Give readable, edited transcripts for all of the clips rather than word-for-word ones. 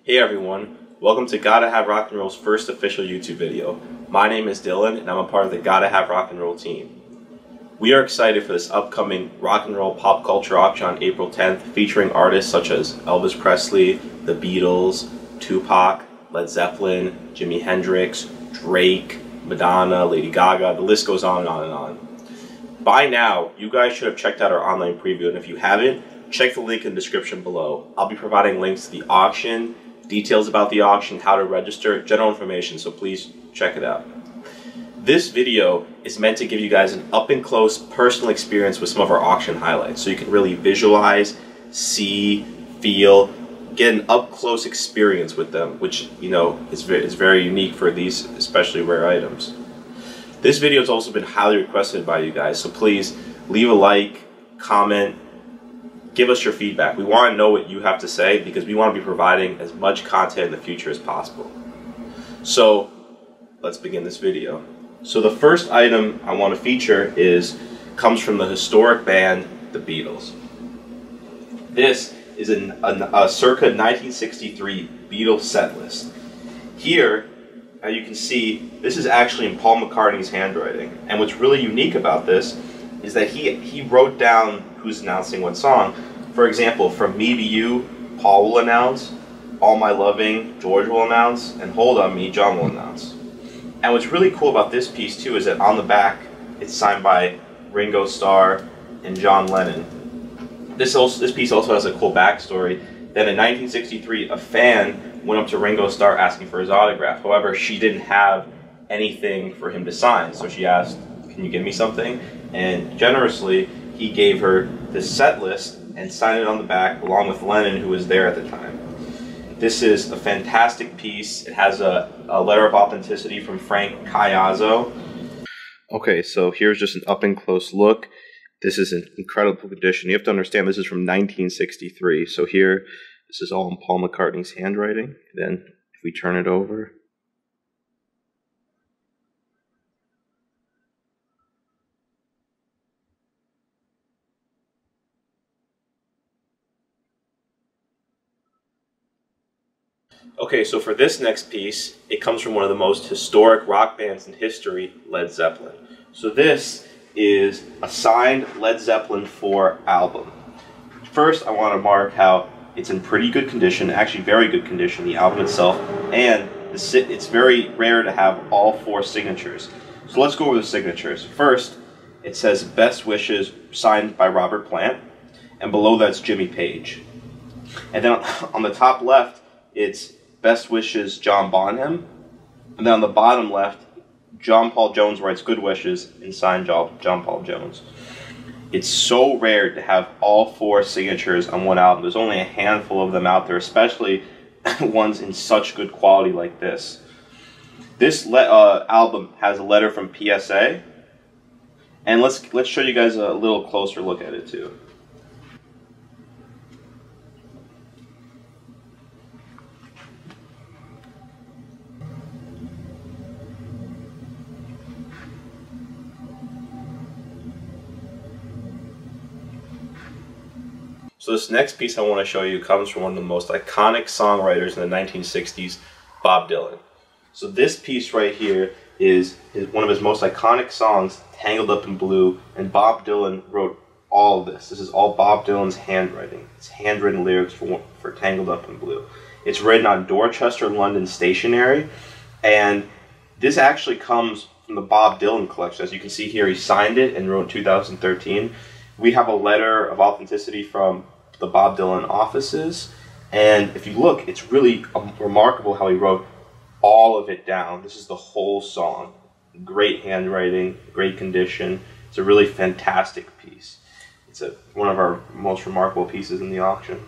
Hey everyone, welcome to Gotta Have Rock and Roll's first official YouTube video. My name is Dylan and I'm a part of the Gotta Have Rock and Roll team. We are excited for this upcoming rock and roll pop culture auction on April 10th featuring artists such as Elvis Presley, the Beatles, Tupac, Led Zeppelin, Jimi Hendrix, Drake, Madonna, Lady Gaga, the list goes on and on and on. By now, you guys should have checked out our online preview, and if you haven't, check the link in the description below. I'll be providing links to the auction, details about the auction, how to register, general information, so please check it out. This video is meant to give you guys an up-and-close personal experience with some of our auction highlights, so you can really visualize, see, feel, get an up-close experience with them, which, you know, is very unique for these especially rare items. This video has also been highly requested by you guys, so please leave a like, comment, give us your feedback. We want to know what you have to say because we want to be providing as much content in the future as possible. So let's begin this video. So the first item I want to feature comes from the historic band, the Beatles. This is a circa 1963 Beatles set list. Here, as you can see, this is actually in Paul McCartney's handwriting. And what's really unique about this is that he wrote down who's announcing what song. For example, From Me to You, Paul will announce, All My Loving, George will announce, and Hold On Me, John will announce. And what's really cool about this piece too is that on the back, it's signed by Ringo Starr and John Lennon. This piece also has a cool backstory that in 1963, a fan went up to Ringo Starr asking for his autograph. However, she didn't have anything for him to sign, so she asked, "Can you give me something?" And generously, he gave her this set list and signed it on the back along with Lennon, who was there at the time. This is a fantastic piece. It has a letter of authenticity from Frank Caiazzo. Okay, so here's just an up-and-close look. This is an incredible condition. You have to understand this is from 1963. So here, this is all in Paul McCartney's handwriting. And then if we turn it over, okay, so for this next piece, it comes from one of the most historic rock bands in history, Led Zeppelin. So this is a signed Led Zeppelin 4 album. First, I want to mark how it's in pretty good condition, actually very good condition, the album itself, and it's very rare to have all 4 signatures. So let's go over the signatures. First, it says Best Wishes, signed by Robert Plant, and below that's Jimmy Page. And then on the top left, it's Best Wishes, John Bonham. And then on the bottom left, John Paul Jones writes Good Wishes and signed John Paul Jones. It's so rare to have all 4 signatures on one album. There's only a handful of them out there, especially ones in such good quality like this. This album has a letter from PSA. And let's show you guys a little closer look at it too. So this next piece I want to show you comes from one of the most iconic songwriters in the 1960s, Bob Dylan. So this piece right here is one of his most iconic songs, Tangled Up in Blue, and Bob Dylan wrote all of this. This is all Bob Dylan's handwriting. It's handwritten lyrics for Tangled Up in Blue. It's written on Dorchester, London stationery, and this actually comes from the Bob Dylan collection. As you can see here, he signed it and wrote in 2013. We have a letter of authenticity from the Bob Dylan offices, and if you look, it's really remarkable how he wrote all of it down. This is the whole song. Great handwriting, great condition. It's a really fantastic piece. It's one of our most remarkable pieces in the auction.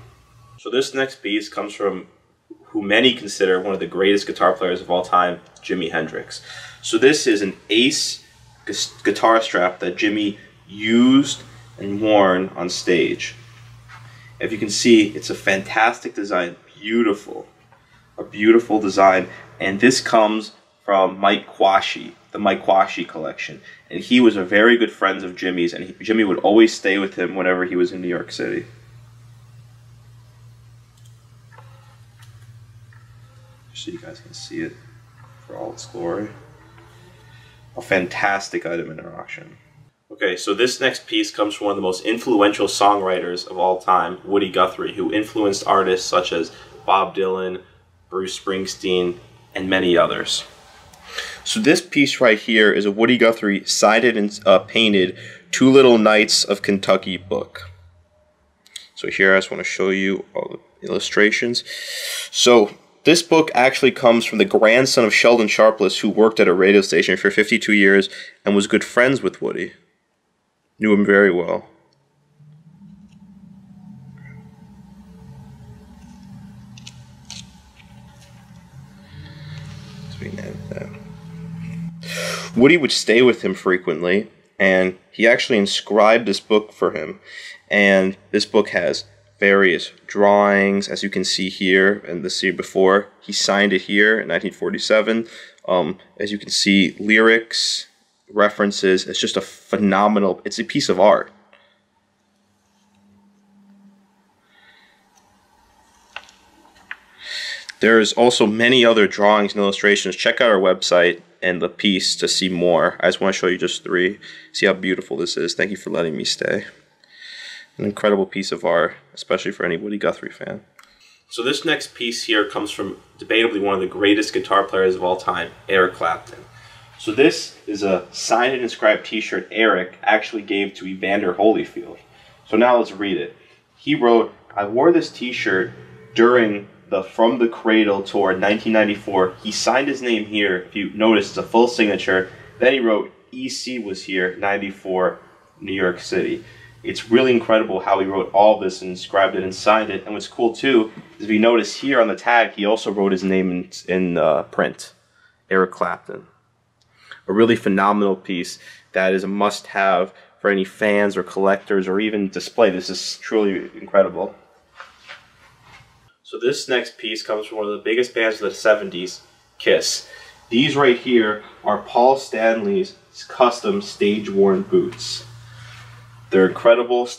So this next piece comes from who many consider one of the greatest guitar players of all time, Jimi Hendrix. So this is an Ace guitar strap that Jimi used and worn on stage. If you can see, it's a fantastic design, a beautiful design, and this comes from Mike Quashie, the Mike Quashie collection, and he was a very good friend of Jimmy's, and Jimmy would always stay with him whenever he was in New York City. so you guys can see it for all its glory. A fantastic item in our auction. Okay, so this next piece comes from one of the most influential songwriters of all time, Woody Guthrie, who influenced artists such as Bob Dylan, Bruce Springsteen, and many others. So this piece right here is a Woody Guthrie signed and painted Two Little Knights of Kentucky book. So here I just want to show you all the illustrations. So this book actually comes from the grandson of Sheldon Sharpless, who worked at a radio station for 52 years and was good friends with Woody. Knew him very well. Woody would stay with him frequently, and he actually inscribed this book for him. And this book has various drawings, as you can see here and the see before. He signed it here in 1947. As you can see, lyrics, references. It's just a phenomenal, it's a piece of art. There's also many other drawings and illustrations. Check out our website and the piece to see more. I just want to show you just 3. See how beautiful this is. Thank you for letting me stay. An incredible piece of art, especially for any Woody Guthrie fan. So this next piece here comes from debatably one of the greatest guitar players of all time, Eric Clapton. So this is a signed and inscribed t-shirt Eric actually gave to Evander Holyfield. So now let's read it. He wrote, "I wore this t-shirt during the From the Cradle tour in 1994. He signed his name here. If you notice, it's a full signature. Then he wrote, EC was here, 94, New York City." It's really incredible how he wrote all this and inscribed it and signed it. And what's cool too is if you notice here on the tag, he also wrote his name in print, Eric Clapton. A really phenomenal piece that is a must-have for any fans or collectors or even display. This is truly incredible. So this next piece comes from one of the biggest bands of the 70s, Kiss. These right here are Paul Stanley's custom stage-worn boots. They're incredible,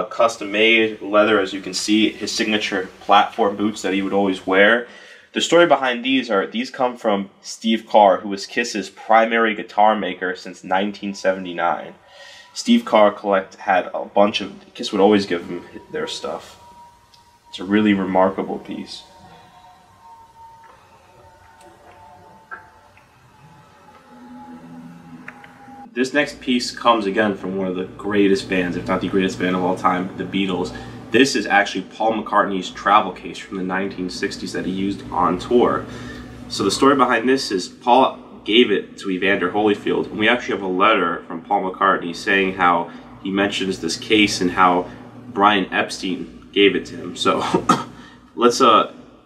custom-made leather, as you can see, his signature platform boots that he would always wear. The story behind these come from Steve Carr, who was Kiss's primary guitar maker since 1979. Steve Carr had a bunch of, Kiss would always give him their stuff. It's a really remarkable piece. This next piece comes again from one of the greatest bands, if not the greatest band of all time, the Beatles. This is actually Paul McCartney's travel case from the 1960s that he used on tour. So the story behind this is Paul gave it to Evander Holyfield, and we actually have a letter from Paul McCartney saying how he mentions this case and how Brian Epstein gave it to him. So let's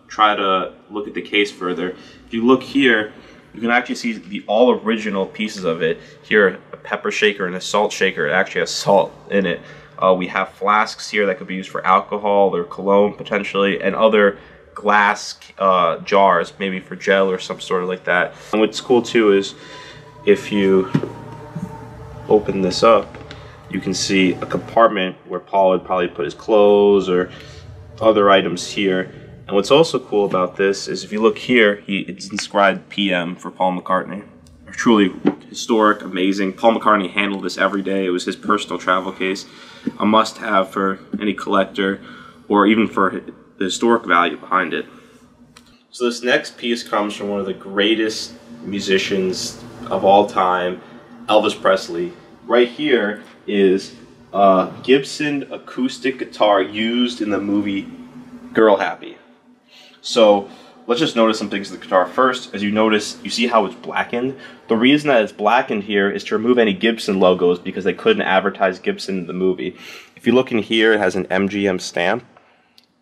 try to look at the case further. If you look here, you can actually see the all original pieces of it. Here, a pepper shaker and a salt shaker. It actually has salt in it. We have flasks here that could be used for alcohol or cologne potentially, and other glass jars, maybe for gel or some sort of like that. And what's cool too is if you open this up, you can see a compartment where Paul would probably put his clothes or other items here. And what's also cool about this is if you look here, it's inscribed PM for Paul McCartney. Truly historic, amazing. Paul McCartney handled this every day. It was his personal travel case. A must-have for any collector or even for the historic value behind it. So this next piece comes from one of the greatest musicians of all time, Elvis Presley. Right here is a Gibson acoustic guitar used in the movie Girl Happy. So let's just notice some things of the guitar. First, as you notice, you see how it's blackened. The reason that it's blackened here is to remove any Gibson logos because they couldn't advertise Gibson in the movie. If you look in here, it has an MGM stamp,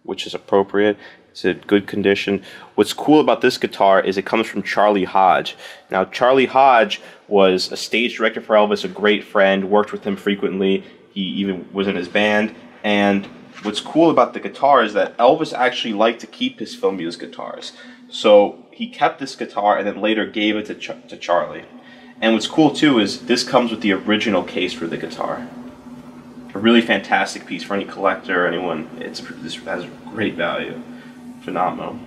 which is appropriate. It's in good condition. What's cool about this guitar is it comes from Charlie Hodge. Now, Charlie Hodge was a stage director for Elvis, a great friend, worked with him frequently. He even was in his band. And what's cool about the guitar is that Elvis actually liked to keep his film used guitars. So he kept this guitar and then later gave it to Charlie. And what's cool too is this comes with the original case for the guitar. A really fantastic piece for any collector or anyone. This has great value. Phenomenal.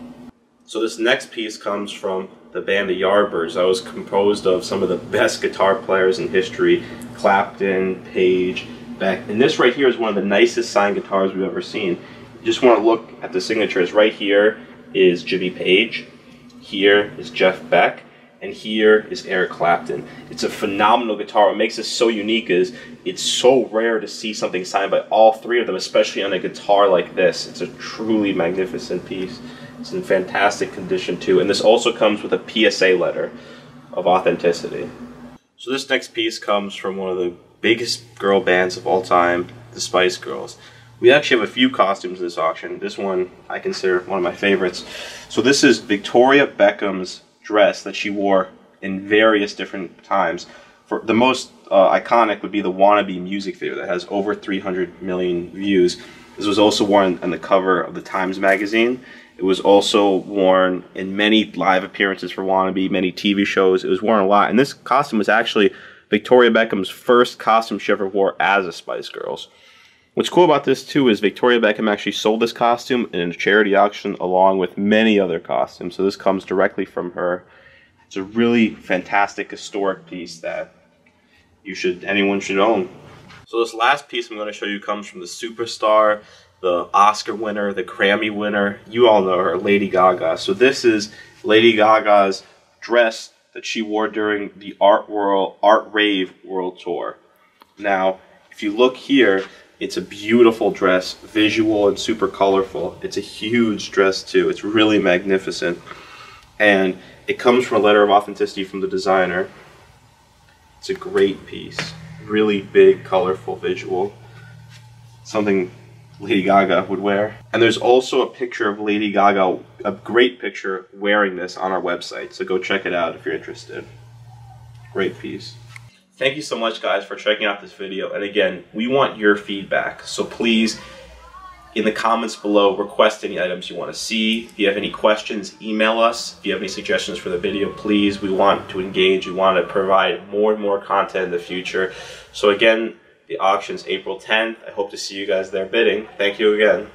So this next piece comes from the band the Yardbirds. That was composed of some of the best guitar players in history, Clapton, Page, Beck. And this right here is one of the nicest signed guitars we've ever seen. You just want to look at the signatures. Right here is Jimmy Page, here is Jeff Beck, and here is Eric Clapton. It's a phenomenal guitar. What makes this so unique is it's so rare to see something signed by all three of them, especially on a guitar like this. It's a truly magnificent piece. It's in fantastic condition too. And this also comes with a PSA letter of authenticity. So this next piece comes from one of the biggest girl bands of all time, the Spice Girls. We actually have a few costumes in this auction. This one I consider one of my favorites. So this is Victoria Beckham's dress that she wore in various different times. For the most iconic would be the Wannabe music video that has over 300 million views. This was also worn on the cover of the Times magazine. It was also worn in many live appearances for Wannabe, many TV shows. It was worn a lot. And this costume was actually Victoria Beckham's first costume she ever wore as a Spice Girls. What's cool about this too is Victoria Beckham actually sold this costume in a charity auction along with many other costumes. So this comes directly from her. It's a really fantastic historic piece that anyone should own. So this last piece I'm going to show you comes from the superstar, the Oscar winner, the Grammy winner. You all know her, Lady Gaga. So this is Lady Gaga's dress that she wore during the artRave World Tour. Now, if you look here, it's a beautiful dress, visual and super colorful. It's a huge dress too. It's really magnificent. And it comes from a letter of authenticity from the designer. It's a great piece. Really big, colorful visual. Something Lady Gaga would wear. And there's also a picture of Lady Gaga, a great picture, wearing this on our website. So go check it out if you're interested. Great piece. Thank you so much, guys, for checking out this video. And again, we want your feedback. So please, in the comments below, request any items you want to see. If you have any questions, email us. If you have any suggestions for the video, please. We want to engage. We want to provide more and more content in the future. So again, the auction's April 10th. I hope to see you guys there bidding. Thank you again.